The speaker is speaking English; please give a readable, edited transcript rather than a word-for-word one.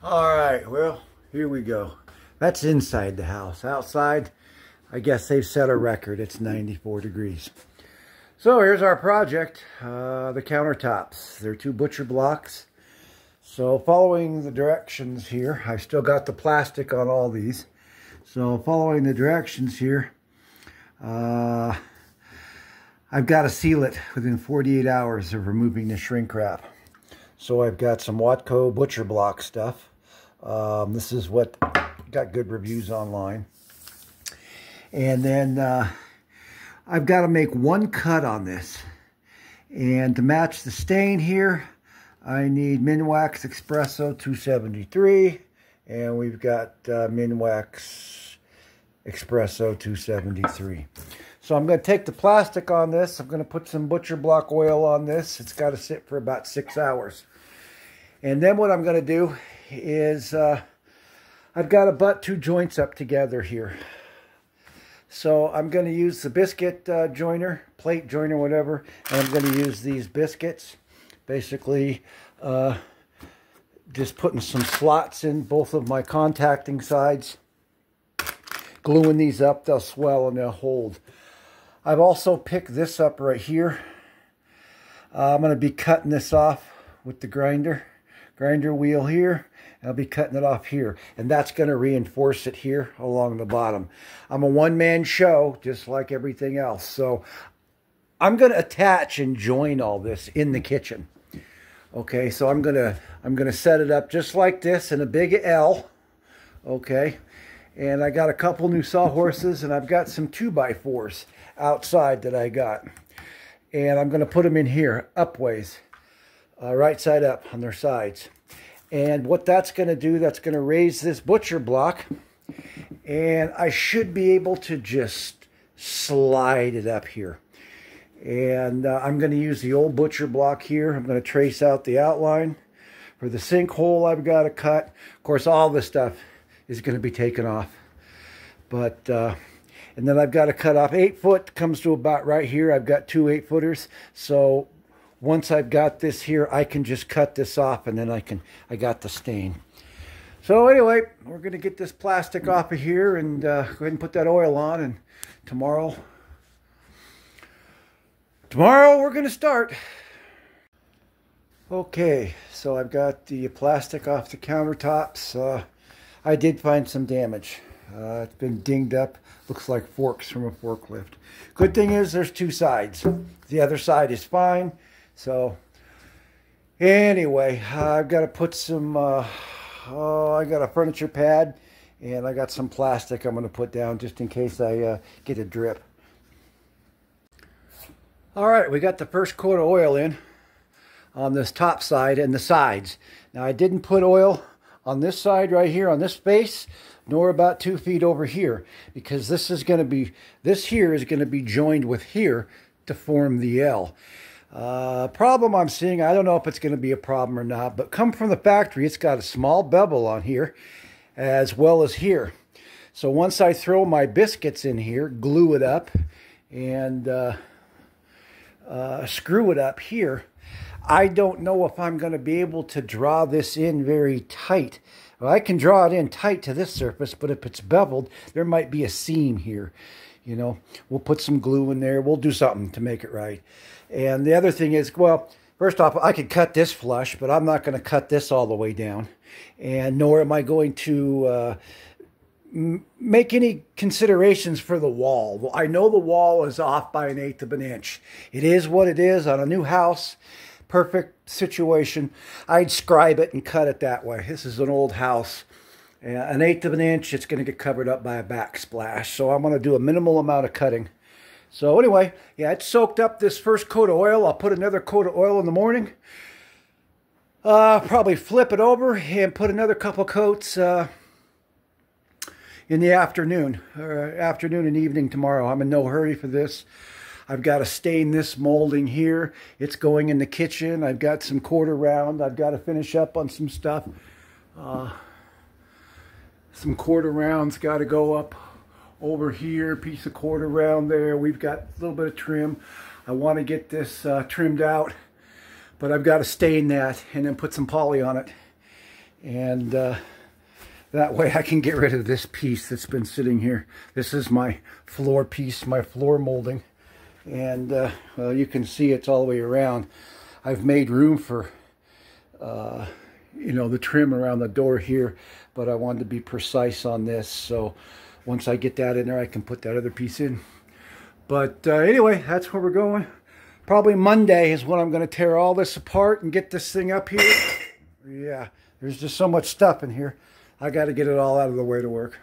All right, well, here we go. That's inside the house. Outside, I guess they've set a record. It's 94 degrees. So here's our project, the countertops. They're 2 butcher blocks. So following the directions here, I've still got the plastic on all these. So following the directions here, I've got to seal it within 48 hours of removing the shrink wrap. So I've got some Watco butcher block stuff. This is what got good reviews online. And then I've got to make 1 cut on this. And to match the stain here, I need Minwax Espresso 273. And we've got Minwax Espresso 273. So I'm going to take the plastic on this. I'm going to put some butcher block oil on this. It's got to sit for about 6 hours. And then what I'm going to do is I've got to butt 2 joints up together here. So I'm going to use the biscuit joiner, plate joiner, whatever. And I'm going to use these biscuits. Basically, just putting some slots in both of my contacting sides. Gluing these up, they'll swell and they'll hold. I've also picked this up right here. I'm going to be cutting this off with the grinder wheel here. I'll be cutting it off here, and that's going to reinforce it here along the bottom. I'm a one-man show, just like everything else. So I'm going to attach and join all this in the kitchen. Okay, so I'm gonna set it up just like this in a big L. Okay, and I got a couple new sawhorses, and I've got some 2x4s outside that I got, and I'm going to put them in here upways, right side up on their sides. And what that's going to do, that's going to raise this butcher block, and I should be able to just slide it up here. And I'm going to use the old butcher block here. I'm going to trace out the outline for the sinkhole I've got to cut. Of course, all this stuff is going to be taken off. But and then I've got to cut off 8 foot, comes to about right here. I've got 2 8-footers. So once I've got this here, I can just cut this off, and then I got the stain. So anyway, we're going to get this plastic off of here and go ahead and put that oil on, and tomorrow we're going to start. Okay, so I've got the plastic off the countertops. I did find some damage. It's been dinged up. Looks like forks from a forklift. Good thing is there's 2 sides. The other side is fine. So anyway, I've got to put some, I got a furniture pad, and I got some plastic I'm going to put down just in case I get a drip. All right, we got the first coat of oil in on this top side and the sides. Now I didn't put oil on this side right here on this face, nor about 2 feet over here, because this here is going to be joined with here to form the L. Problem I'm seeing, I don't know if it's going to be a problem or not, but come from the factory, it's got a small bevel on here as well as here. So once I throw my biscuits in here, glue it up, and screw it up here, I don't know if I'm going to be able to draw this in very tight. Well, I can draw it in tight to this surface, but if it's beveled, there might be a seam here. You know, we'll put some glue in there. We'll do something to make it right. And the other thing is, well, first off, I could cut this flush, but I'm not going to cut this all the way down. And nor am I going to make any considerations for the wall. Well, I know the wall is off by 1/8 of an inch. It is what it is on a new house. Perfect situation. I'd scribe it and cut it that way. This is an old house. 1/8 of an inch, it's going to get covered up by a backsplash. So I'm going to do a minimal amount of cutting. So anyway, yeah, it's soaked up this first coat of oil. I'll put another coat of oil in the morning. Probably flip it over and put another couple coats in the afternoon, or afternoon and evening tomorrow. I'm in no hurry for this. I've got to stain this molding here. It's going in the kitchen. I've got some quarter round. I've got to finish up on some stuff. Some quarter rounds got to go up over here. Piece of quarter round there. We've got a little bit of trim. I want to get this trimmed out, but I've got to stain that and then put some poly on it. And that way I can get rid of this piece that's been sitting here. This is my floor piece, my floor molding. And well, you can see it's all the way around. I've made room for, you know, the trim around the door here, but I wanted to be precise on this. So once I get that in there, I can put that other piece in. But anyway, that's where we're going. Probably Monday is when I'm going to tear all this apart and get this thing up here. Yeah, there's just so much stuff in here. I got to get it all out of the way to work.